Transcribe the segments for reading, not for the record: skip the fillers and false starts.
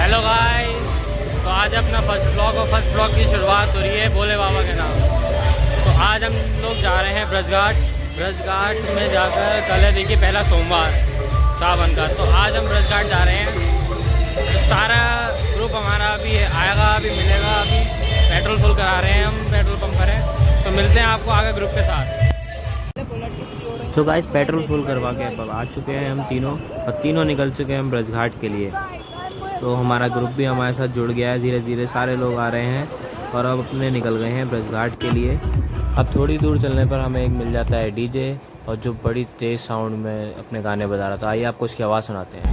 Hello guys, तो आज अपना फर्स्ट ब्लॉग की शुरुआत हो रही है भोले बाबा के नाम। तो आज हम लोग जा रहे हैं ब्रजघाट में जाकर, कल है देखिए पहला सोमवार सावन का। तो आज हम ब्रजघाट जा रहे हैं। तो सारा ग्रुप हमारा अभी आएगा, अभी मिलेगा। अभी पेट्रोल फुल करा रहे हैं हम, पेट्रोल पंप करें। तो मिलते हैं आपको आगे ग्रुप के साथ। तो गाइस पेट्रोल फुल करवा के अब आ चुके हैं हम तीनों, और तीनों निकल चुके हैं हम ब्रजघाट के लिए। तो हमारा ग्रुप भी हमारे साथ जुड़ गया है, धीरे धीरे सारे लोग आ रहे हैं और अब अपने निकल गए हैं ब्रजघाट के लिए। अब थोड़ी दूर चलने पर हमें एक मिल जाता है डीजे, और जो बड़ी तेज़ साउंड में अपने गाने बजा रहा था। आइए आपको उसकी आवाज़ सुनाते हैं।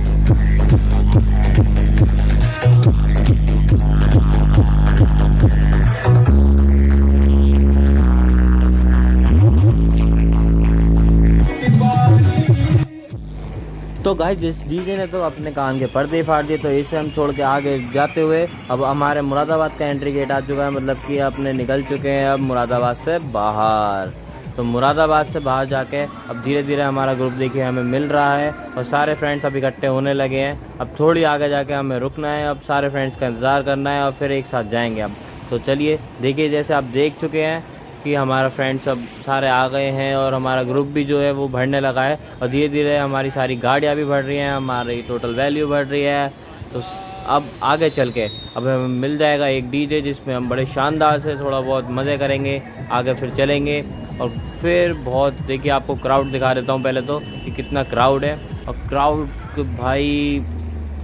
तो गाइस जिस डीजे ने तो अपने कान के पर्दे फाड़ दिए, तो इसे हम छोड़ के आगे जाते हुए अब हमारे मुरादाबाद का एंट्री गेट आ चुका है। मतलब कि अपने निकल चुके हैं अब मुरादाबाद से बाहर। तो मुरादाबाद से बाहर जाके अब धीरे धीरे हमारा ग्रुप देखिए हमें मिल रहा है, और सारे फ्रेंड्स अब इकट्ठे होने लगे हैं। अब थोड़ी आगे जाके हमें रुकना है, अब सारे फ्रेंड्स का इंतज़ार करना है और फिर एक साथ जाएंगे अब। तो चलिए देखिए, जैसे आप देख चुके हैं कि हमारा फ्रेंड्स सब सारे आ गए हैं, और हमारा ग्रुप भी जो है वो बढ़ने लगा है, और धीरे धीरे हमारी सारी गाड़ियाँ भी बढ़ रही हैं, हमारी टोटल वैल्यू बढ़ रही है। तो अब आगे चल के अब हमें मिल जाएगा एक डीजे, जिसमें हम बड़े शानदार से थोड़ा बहुत मज़े करेंगे। आगे फिर चलेंगे और फिर बहुत देखिए आपको क्राउड दिखा देता हूँ पहले तो कि कितना क्राउड है। और क्राउड तो भाई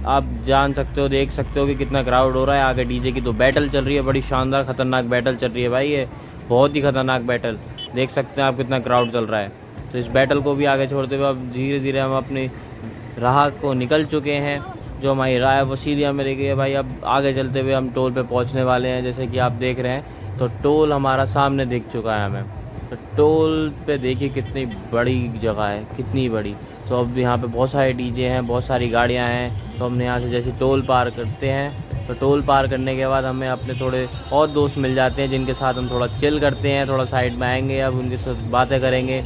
आप जान सकते हो, देख सकते हो कि कितना क्राउड हो रहा है। आगे डीजे की तो बैटल चल रही है, बड़ी शानदार ख़तरनाक बैटल चल रही है भाई, ये बहुत ही ख़तरनाक बैटल। देख सकते हैं आप कितना क्राउड चल रहा है। तो इस बैटल को भी आगे छोड़ते हुए अब धीरे धीरे हम अपनी राह को निकल चुके हैं। जो हमारी राह है वो सीधी हमें देखी है भाई। अब आगे चलते हुए हम टोल पे पहुंचने वाले हैं, जैसे कि आप देख रहे हैं। तो टोल हमारा सामने दिख चुका है हमें। तो टोल पे देखिए कितनी बड़ी जगह है, कितनी बड़ी। तो अब यहाँ पे बहुत सारे डीजे हैं, बहुत सारी गाड़ियाँ हैं। तो हमने यहाँ से जैसे टोल पार करते हैं, तो टोल पार करने के बाद हमें अपने थोड़े और दोस्त मिल जाते हैं, जिनके साथ हम थोड़ा चिल करते हैं। थोड़ा साइड में आएंगे, अब उनके साथ बातें करेंगे।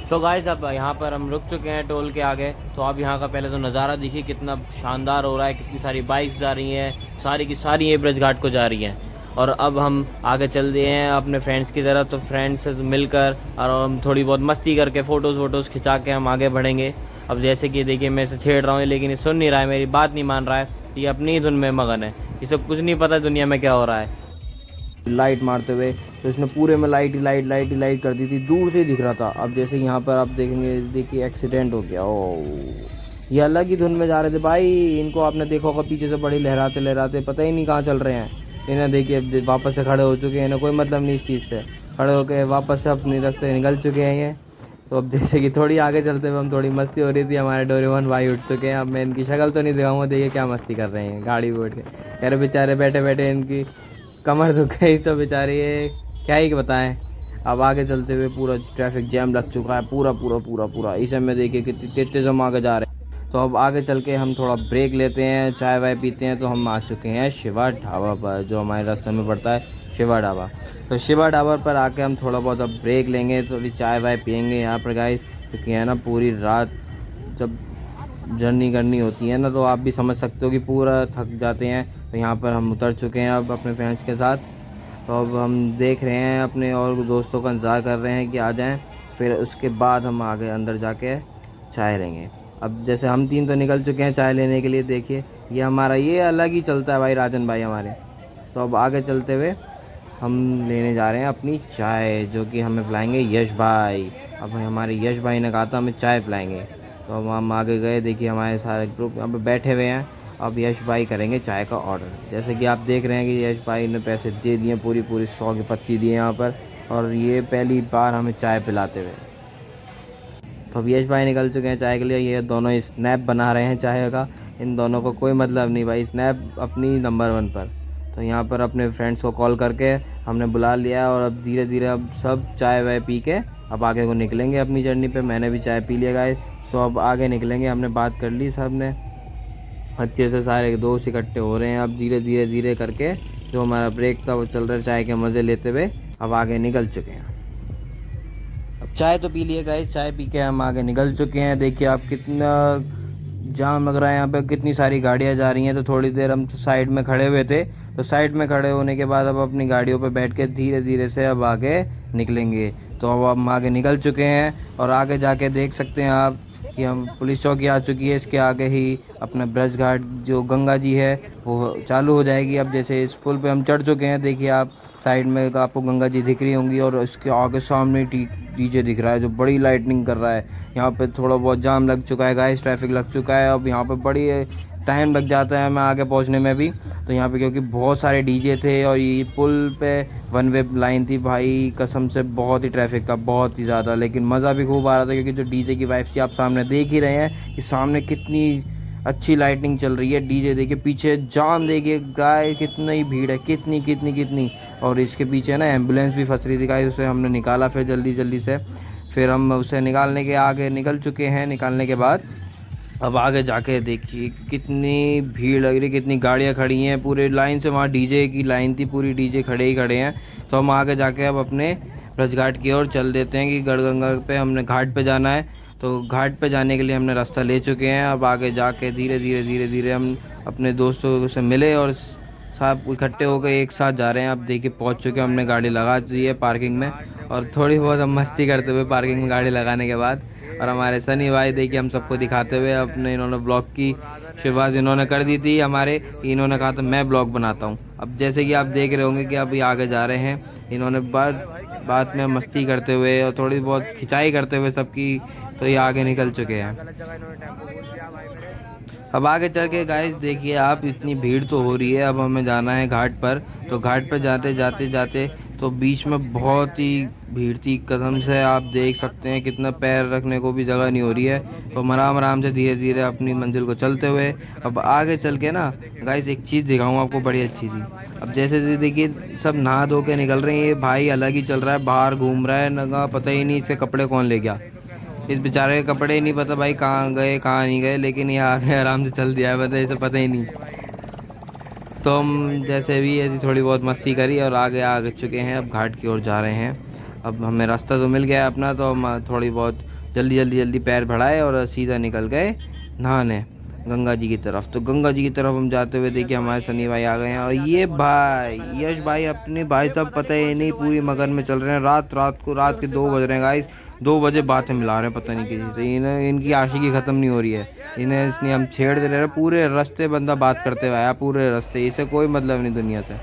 तो गाइस अब यहाँ पर हम रुक चुके हैं टोल के आगे। तो आप यहाँ का पहले तो नज़ारा देखिए कितना शानदार हो रहा है। कितनी सारी बाइक्स जा रही हैं, सारी की सारी ये ब्रजघाट को जा रही हैं। और अब हम आगे चल दिए हैं अपने फ्रेंड्स की तरफ। तो फ्रेंड्स से मिलकर और हम थोड़ी बहुत मस्ती करके फ़ोटोज़ खिंचा के हम आगे बढ़ेंगे। अब जैसे कि देखिए मैं इसे छेड़ रहा हूँ, लेकिन ये सुन नहीं रहा है, मेरी बात नहीं मान रहा है। ये अपनी ही धुन में मगन है, इसे कुछ नहीं पता दुनिया में क्या हो रहा है। लाइट मारते हुए, तो इसने पूरे में लाइट ही लाइट कर दी थी, दूर से दिख रहा था। अब जैसे यहाँ पर आप देखेंगे, देखिए एक्सीडेंट हो गया। ओ ये अलग ही धुन में जा रहे थे भाई। इनको आपने देखा होगा पीछे से बड़ी लहराते पता ही नहीं कहाँ चल रहे हैं। इन्हें देखिए अब वापस से खड़े हो चुके हैं, इन्हें कोई मतलब नहीं इस चीज़ से। खड़े होकर वापस से अपने रास्ते निकल चुके हैं ये। तो अब जैसे कि थोड़ी आगे चलते हुए हम थोड़ी मस्ती हो रही थी, हमारे डोरेमोन भाई उठ चुके हैं। अब मैं इनकी शक्ल तो नहीं दिखाऊंगा, देखिए क्या मस्ती कर रहे हैं गाड़ी बैठ के। कह रहे बेचारे बैठे बैठे इनकी कमर दुख गई, तो बेचारे ये क्या ही बताएं। अब आगे चलते हुए पूरा ट्रैफिक जैम लग चुका है, पूरा इस समय देखिए कितनी तेज़ हम आगे जा रहे हैं। तो अब आगे चल के हम थोड़ा ब्रेक लेते हैं, चाय वाय पीते हैं। तो हम आ चुके हैं शिवा ढाबा पर, जो हमारे रास्ते में पड़ता है शिवा ढाबा। तो शिवा ढाबा पर आके हम थोड़ा बहुत अब ब्रेक लेंगे, थोड़ी चाय वाय पियेंगे यहाँ पर गाइस। क्योंकि है ना, पूरी रात जब जर्नी करनी होती है ना, तो आप भी समझ सकते हो कि पूरा थक जाते हैं। तो यहाँ पर हम उतर चुके हैं अब अपने फ्रेंड्स के साथ। तो अब हम देख रहे हैं अपने और दोस्तों का इंतज़ार कर रहे हैं कि आ जाएं, फिर उसके बाद हम आगे अंदर जाके चाय लेंगे। अब जैसे हम तीन तो निकल चुके हैं चाय लेने के लिए। देखिए ये हमारा ये अलग ही चलता है भाई, राजन भाई हमारे। तो अब आगे चलते हुए हम लेने जा रहे हैं अपनी चाय, जो कि हमें पिलाएंगे यश भाई। अब हमारे यश भाई ने कहा था हमें चाय पिलाएंगे। तो अब हम आगे गए, देखिए हमारे सारे ग्रुप यहाँ पे बैठे हुए हैं। अब यश भाई करेंगे चाय का ऑर्डर। जैसे कि आप देख रहे हैं कि यश भाई ने पैसे दे दिए, पूरी 100 की पत्ती दी है यहाँ पर, और ये पहली बार हमें चाय पिलाते हुए। तो अब यश भाई निकल चुके हैं चाय के लिए। ये दोनों स्नैप बना रहे हैं चाय का, इन दोनों को कोई मतलब नहीं भाई, स्नैप अपनी नंबर 1 पर। तो यहाँ पर अपने फ्रेंड्स को कॉल करके हमने बुला लिया, और अब धीरे धीरे अब सब चाय वाय पी के अब आगे को निकलेंगे अपनी जर्नी पे। मैंने भी चाय पी लिया गाइस। तो अब आगे निकलेंगे, हमने बात कर ली सब ने। अच्छे से सारे दोस्त इकट्ठे हो रहे हैं। अब धीरे धीरे धीरे करके जो हमारा ब्रेक था वो चल रहा है, चाय के मज़े लेते हुए अब आगे निकल चुके हैं। अब चाय तो पी लिए गाइस, चाय पी के हम आगे निकल चुके हैं। देखिए आप कितना जाम लग रहा है यहाँ पे, कितनी सारी गाड़ियाँ जा रही हैं। तो थोड़ी देर हम साइड में खड़े हुए थे, तो साइड में खड़े होने के बाद अब अपनी गाड़ियों पे बैठ के धीरे धीरे से अब आगे निकलेंगे। तो अब हम आगे निकल चुके हैं और आगे जाके देख सकते हैं आप कि हम पुलिस चौकी आ चुकी है। इसके आगे ही अपना ब्रज घाट जो गंगा जी है वो चालू हो जाएगी। अब जैसे इस पुल पे हम चढ़ चुके हैं, देखिए आप साइड में आपको गंगा जी दिख रही होंगी और इसके आगे सामने डीजे दिख रहा है जो बड़ी लाइटनिंग कर रहा है। यहाँ पे थोड़ा बहुत जाम लग चुका है गाइस, ट्रैफिक लग चुका है। अब यहाँ पे बड़ी टाइम लग जाता है हमें आगे पहुँचने में भी। तो यहाँ पे क्योंकि बहुत सारे डीजे थे और ये पुल पे वन वे लाइन थी, भाई कसम से बहुत ही ट्रैफिक था, बहुत ही ज़्यादा। लेकिन मज़ा भी खूब आ रहा था क्योंकि जो डीजे की वाइब्स थी आप सामने देख ही रहे हैं कि सामने कितनी अच्छी लाइटिंग चल रही है। डीजे देखिए, पीछे जाम देखिए गाय, कितनी भीड़ है, कितनी कितनी कितनी। और इसके पीछे ना एम्बुलेंस भी फंस रही थी गाइस, उसे हमने निकाला फिर जल्दी जल्दी से। फिर हम उसे निकालने के आगे निकल चुके हैं। निकालने के बाद अब आगे जाके देखिए कितनी भीड़ लग रही, कितनी गाड़ियाँ खड़ी हैं पूरे लाइन से। वहाँ डीजे की लाइन थी, पूरी डीजे खड़े ही खड़े हैं। तो हम आगे जाके अब अपने ब्रज घाट की ओर चल देते हैं कि गढ़गंगा पे हमने घाट पे जाना है। तो घाट पे जाने के लिए हमने रास्ता ले चुके हैं। अब आगे जाके धीरे धीरे धीरे धीरे हम अपने दोस्तों से मिले और सब इकट्ठे हो गए, एक साथ जा रहे हैं। अब देखिए पहुंच चुके हैं, हमने गाड़ी लगा दी है पार्किंग में और थोड़ी बहुत हम मस्ती करते हुए पार्किंग में गाड़ी लगाने के बाद। और हमारे सनी भाई देखिए हम सबको दिखाते हुए अपने, इन्होंने ब्लॉग की शुरुआत इन्होंने कर दी थी हमारे, इन्होंने कहा था मैं ब्लॉग बनाता हूँ। अब जैसे कि आप देख रहे होंगे कि अभी आगे जा रहे हैं, इन्होंने बात में मस्ती करते हुए और थोड़ी बहुत खिंचाई करते हुए सबकी, तो ये आगे निकल चुके हैं। अब आगे चल के गाइस देखिए आप, इतनी भीड़ तो हो रही है। अब हमें जाना है घाट पर। तो घाट पर जाते जाते जाते तो बीच में बहुत ही भीड़ थी, कसम से आप देख सकते हैं कितना पैर रखने को भी जगह नहीं हो रही है। तो हम आराम आराम से धीरे धीरे अपनी मंजिल को चलते हुए अब आगे चल के ना गाइस एक चीज़ दिखाऊँ आपको, बड़ी अच्छी सी। अब जैसे देखिए सब नहा धो के निकल रहे हैं, ये भाई अलग ही चल रहा है, बाहर घूम रहा है, नगा पता ही नहीं इसके कपड़े कौन ले गया। इस बेचारे के कपड़े ही नहीं पता भाई कहाँ गए कहाँ नहीं गए, लेकिन ये आगे आराम से चल दिया है, पता इसे पता ही नहीं। तो हम जैसे भी ऐसी थोड़ी बहुत मस्ती करी और आगे आ चुके हैं, अब घाट की ओर जा रहे हैं। अब हमें रास्ता तो मिल गया है अपना, तो हम थोड़ी बहुत जल्दी पैर बढ़ाए और सीधा निकल गए नहाने गंगा जी की तरफ। तो गंगा जी की तरफ हम जाते हुए देखिए हमारे सनी भाई आ गए हैं और ये भाई यश भाई अपने भाई साहब पता ही नहीं पूरी मगन में चल रहे हैं। रात के 2 बज रहे हैं गाइस, 2 बजे बातें मिला रहे हैं पता नहीं किसी से। इन्हें इनकी आशिकी ख़त्म नहीं हो रही है, इन्हें इसलिए हम छेड़ दे रहे हैं। पूरे रास्ते बंदा बात करते हुए आया, पूरे रास्ते, इसे कोई मतलब नहीं दुनिया से।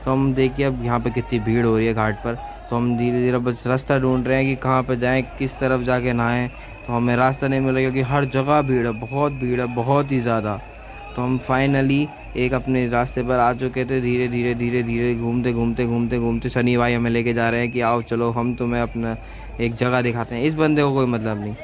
तो हम देखिए अब यहाँ पे कितनी भीड़ हो रही है घाट पर। तो हम धीरे धीरे बस रास्ता ढूंढ रहे हैं कि कहाँ पे जाएं, किस तरफ जाके नहाएं। तो हमें रास्ता नहीं मिल रहा क्योंकि हर जगह भीड़ है, बहुत भीड़ है, बहुत ही ज़्यादा। तो हम फाइनली एक अपने रास्ते पर आ चुके थे। धीरे धीरे धीरे धीरे घूमते सनी भाई हमें लेके जा रहे हैं कि आओ चलो हम तुम्हें अपना एक जगह दिखाते हैं। इस बंदे को कोई मतलब नहीं।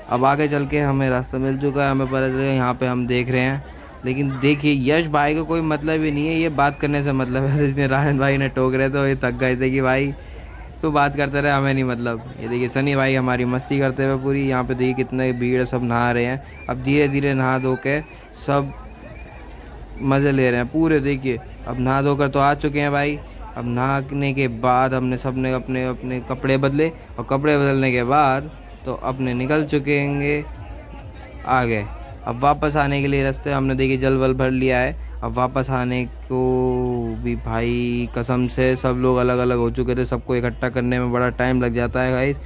अब आगे चल के हमें रास्ता मिल चुका है, हमें पता चला यहाँ पे हम देख रहे हैं। लेकिन देखिए यश भाई को कोई मतलब ही नहीं है, ये बात करने से मतलब है। इसने रायन भाई ने टोक रहे तो ये थक गए थे कि भाई तो बात करते रहे, हमें नहीं मतलब। ये देखिए सनी भाई हमारी मस्ती करते हुए पूरी, यहाँ पे देखिए कितने भीड़ है, सब नहा रहे हैं। अब धीरे धीरे नहा धो के सब मज़े ले रहे हैं पूरे। देखिए अब नहा धोकर तो आ चुके हैं भाई। अब नहाने के बाद हमने सब ने अपने अपने कपड़े बदले और कपड़े बदलने के बाद तो अपने निकल चुके हैं आगे। अब वापस आने के लिए रास्ते हमने देखिए जल वल भर लिया है। अब वापस आने को भी भाई कसम से सब लोग अलग अलग हो चुके थे, सबको इकट्ठा करने में बड़ा टाइम लग जाता है गाइस।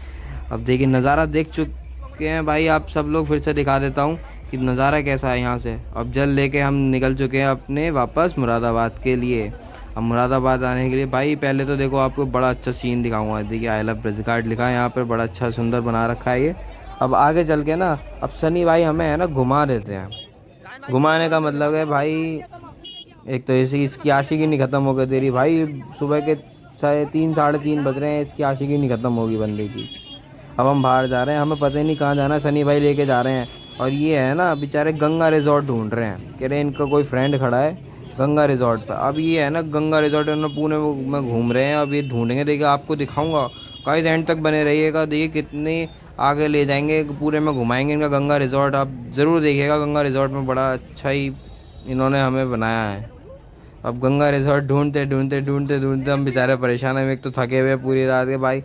अब देखिए नज़ारा देख चुके हैं भाई, आप सब लोग फिर से दिखा देता हूँ कि नज़ारा कैसा है यहाँ से। अब जल लेके हम निकल चुके हैं अपने वापस मुरादाबाद के लिए। अब मुरादाबाद आने के लिए भाई पहले तो देखो आपको बड़ा अच्छा सीन दिखाऊंगा। देखिए आई लव ब्रज घाट लिखा है यहाँ पर, बड़ा अच्छा सुंदर बना रखा है ये। अब आगे चल के ना अब सनी भाई हमें है ना घुमा देते हैं। घुमाने का मतलब है भाई, एक तो ऐसी इसकी आशिकी नहीं ख़त्म हो गई तेरी भाई, सुबह के 3 साढ़े 3 बज रहे हैं, इसकी आशिकी नहीं ख़त्म होगी बंदे की। अब हम बाहर जा रहे हैं, हमें पता ही नहीं कहाँ जाना है, सनी भाई लेके जा रहे हैं। और ये है ना बेचारे गंगा रिजॉर्ट ढूंढ रहे हैं, कह रहे हैं इनका कोई फ्रेंड खड़ा है गंगा रिजॉर्ट पर। अब ये है ना गंगा रिजॉर्ट पुणे में घूम रहे हैं, अब ये ढूंढेंगे। देखिए आपको दिखाऊंगा गाइस, एंड तक बने रहिएगा। देखिए कितनी आगे ले जाएंगे, पूरे में घुमाएंगे इनका गंगा रिजॉर्ट। आप ज़रूर देखिएगा, गंगा रिजॉर्ट में बड़ा अच्छा ही इन्होंने हमें बनाया है। अब गंगा रिजॉर्ट ढूंढते ढूंढते ढूंढते ढूंढते हम बेचारे परेशान हैं, एक तो थके हुए पूरी रात के भाई।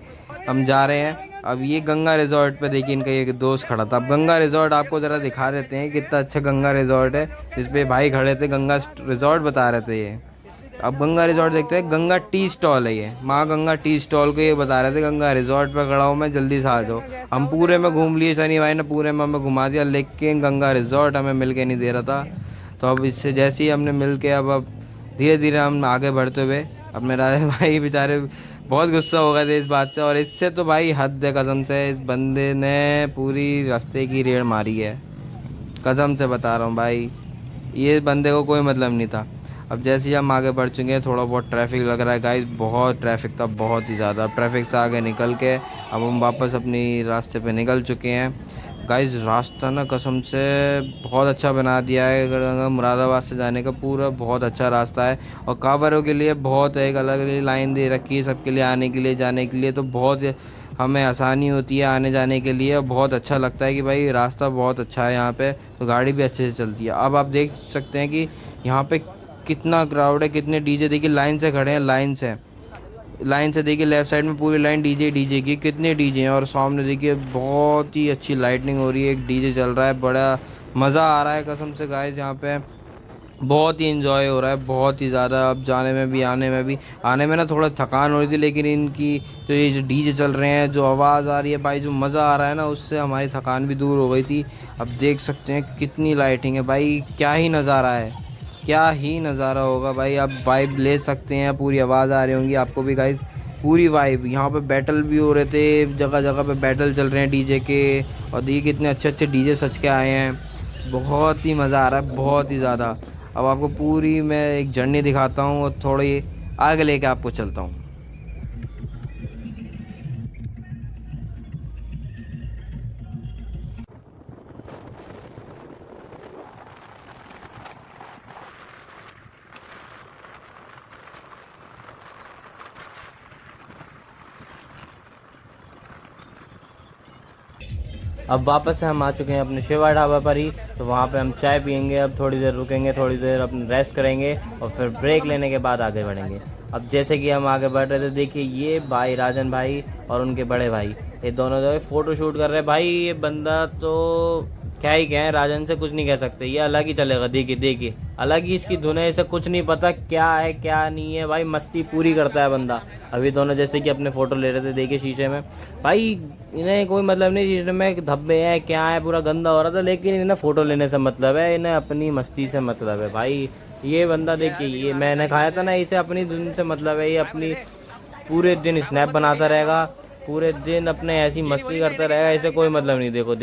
हम जा रहे हैं अब ये गंगा रिजॉर्ट पे। देखिए इनका एक दोस्त खड़ा था। अब गंगा रिजॉर्ट आपको ज़रा दिखा देते हैं कितना अच्छा गंगा रिजॉर्ट है, जिस पे भाई खड़े थे, गंगा रिजॉर्ट बता रहे थे ये। अब गंगा रिजॉर्ट देखते हैं, गंगा टी स्टॉल है ये, माँ गंगा टी स्टॉल को ये बता रहे थे गंगा रिजॉर्ट पे खड़ा हूँ मैं, जल्दी से आ जाओ। हम पूरे में घूम लिए, शनि भाई ने पूरे में हमें घुमा दिया, लेकिन गंगा रिजॉर्ट हमें मिल के नहीं दे रहा था। तो अब इससे जैसे ही हमने मिल के अब धीरे धीरे हम आगे बढ़ते हुए, अपने राजा भाई बेचारे बहुत गुस्सा हो गए थे इस बात से। और इससे तो भाई हद है कसम से, इस बंदे ने पूरी रास्ते की रेड़ मारी है, कसम से बता रहा हूँ भाई, ये बंदे को कोई मतलब नहीं था। अब जैसे ही हम आगे बढ़ चुके हैं, थोड़ा बहुत ट्रैफिक लग रहा है गाइस, बहुत ट्रैफिक था, बहुत ही ज़्यादा। ट्रैफिक से आगे निकल के अब हम वापस अपनी रास्ते पे निकल चुके हैं गाइस। रास्ता ना कसम से बहुत अच्छा बना दिया है, अगर मुरादाबाद से जाने का पूरा बहुत अच्छा रास्ता है। और कांवरों के लिए बहुत एक अलग लाइन दे रखी है सबके लिए, आने के लिए जाने के लिए, तो बहुत हमें आसानी होती है आने जाने के लिए। बहुत अच्छा लगता है कि भाई रास्ता बहुत अच्छा है यहाँ पे, तो गाड़ी भी अच्छे से चलती है। अब आप देख सकते हैं कि यहाँ पे कितना क्राउड है, कितने डीजे देखिए लाइन से खड़े हैं, लाइन से देखिए, लेफ़्ट साइड में पूरी लाइन डीजे की, कितने डीजे हैं। और सामने देखिए बहुत ही अच्छी लाइटनिंग हो रही है, एक डीजे चल रहा है, बड़ा मज़ा आ रहा है कसम से गाइस। यहाँ पे बहुत ही इन्जॉय हो रहा है, बहुत ही ज़्यादा। अब जाने में भी आने में ना थोड़ा थकान हो रही थी, लेकिन इनकी जो ये जो डीजे चल रहे हैं, जो आवाज़ आ रही है भाई, जो मज़ा आ रहा है ना, उससे हमारी थकान भी दूर हो गई थी। अब देख सकते हैं कितनी लाइटिंग है भाई, क्या ही नज़ारा है, क्या ही नज़ारा होगा भाई। आप वाइब ले सकते हैं, पूरी आवाज़ आ रही होंगी आपको भी गाइस, पूरी वाइब। यहाँ पे बैटल भी हो रहे थे, जगह जगह पे बैटल चल रहे हैं डीजे के। और देखिए कितने अच्छे अच्छे डीजे सज के आए हैं, बहुत ही मज़ा आ रहा है, बहुत ही ज़्यादा। अब आपको पूरी मैं एक जर्नी दिखाता हूँ और थोड़ी आगे लेके आपको चलता हूँ। अब वापस से हम आ चुके हैं अपने शिवा ढाबा पर ही। तो वहाँ पे हम चाय पियेंगे, अब थोड़ी देर रुकेंगे, थोड़ी देर अपने रेस्ट करेंगे और फिर ब्रेक लेने के बाद आगे बढ़ेंगे। अब जैसे कि हम आगे बढ़ रहे थे, देखिए ये भाई राजन भाई और उनके बड़े भाई, ये दोनों जो है फ़ोटो शूट कर रहे हैं। भाई ये बंदा तो क्या ही कहें, राजन से कुछ नहीं कह सकते, ये अलग ही चलेगा। देखिए अलग ही इसकी धुन है, इसे कुछ नहीं पता क्या है क्या नहीं है, भाई मस्ती पूरी करता है बंदा। अभी दोनों जैसे कि अपने फ़ोटो ले रहे थे, देखिए शीशे में, भाई इन्हें कोई मतलब नहीं शीशे में धब्बे हैं क्या है, पूरा गंदा हो रहा था, लेकिन इन्हें फ़ोटो लेने से मतलब है, इन्हें अपनी मस्ती से मतलब है। भाई ये बंदा देखिए, ये मैंने खाया था ना, इसे अपनी धुन से मतलब है, ये अपनी पूरे दिन स्नैप बनाता रहेगा, पूरे दिन अपने ऐसी मस्ती करता रहेगा, इसे कोई मतलब नहीं। देखो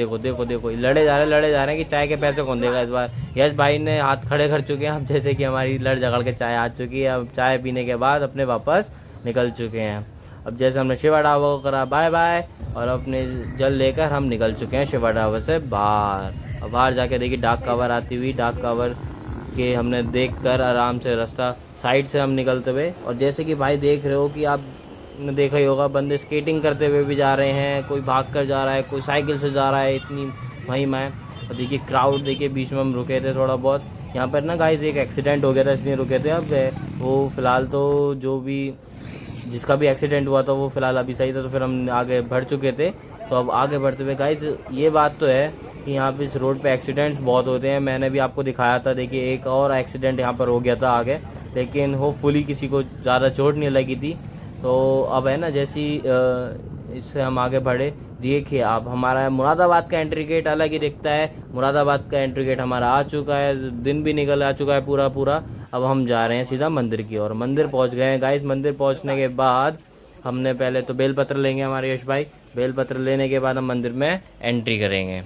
लड़े जा रहे हैं कि चाय के पैसे कौन देगा इस बार। यश भाई ने हाथ खड़े कर चुके हैं, अब जैसे कि हमारी लड़ झगड़ के चाय आ चुकी है। अब चाय पीने के बाद अपने वापस निकल चुके हैं। अब जैसे हमने शिवा ढाबा को करा बाय बाय और अपने जल लेकर हम निकल चुके हैं शिवा ढाबा से बाहर। अब बाहर जाके देखिए डाक कावर आती हुई, डाक कावर के हमने देखकर आराम से रास्ता साइड से हम निकलते हुए। और जैसे कि भाई देख रहे हो कि आप ने देखा ही होगा, बंदे स्केटिंग करते हुए भी जा रहे हैं, कोई भाग कर जा रहा है, कोई साइकिल से जा रहा है, इतनी महिमा है। और देखिए क्राउड देखिए, बीच में हम रुके थे थोड़ा बहुत, यहाँ पर ना गाइस एक एक्सीडेंट हो गया था इसलिए रुके थे। अब वो फ़िलहाल तो जो भी जिसका भी एक्सीडेंट हुआ था वो फ़िलहाल अभी सही था, तो फिर हम आगे बढ़ चुके थे। तो अब आगे बढ़ते हुए गाइस ये बात तो है कि यहाँ पे इस रोड पे एक्सीडेंट्स बहुत होते हैं, मैंने भी आपको दिखाया था। देखिए एक और एक्सीडेंट यहाँ पर हो गया था आगे, लेकिन होपफुली किसी को ज़्यादा चोट नहीं लगी थी। तो अब है ना, जैसी इससे हम आगे बढ़े, देखिए आप हमारा मुरादाबाद का एंट्री गेट अलग ही दिखता है। मुरादाबाद का एंट्री गेट हमारा आ चुका है, दिन भी निकल आ चुका है पूरा। अब हम जा रहे हैं सीधा मंदिर की ओर। मंदिर पहुंच गए हैं गाइस। मंदिर पहुंचने के बाद हमने पहले तो बेलपत्र लेंगे हमारे यश भाई, बेलपत्र लेने के बाद हम मंदिर में एंट्री करेंगे।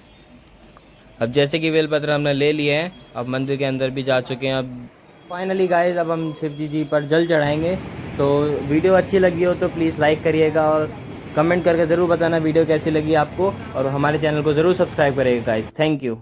अब जैसे कि बेलपत्र हमने ले लिए हैं, अब मंदिर के अंदर भी जा चुके हैं। अब फाइनली गाइस अब हम शिव जी पर जल चढ़ाएंगे। तो वीडियो अच्छी लगी हो तो प्लीज़ लाइक करिएगा और कमेंट करके ज़रूर बताना वीडियो कैसी लगी आपको, और हमारे चैनल को ज़रूर सब्सक्राइब करिएगा गाइस। Thank you.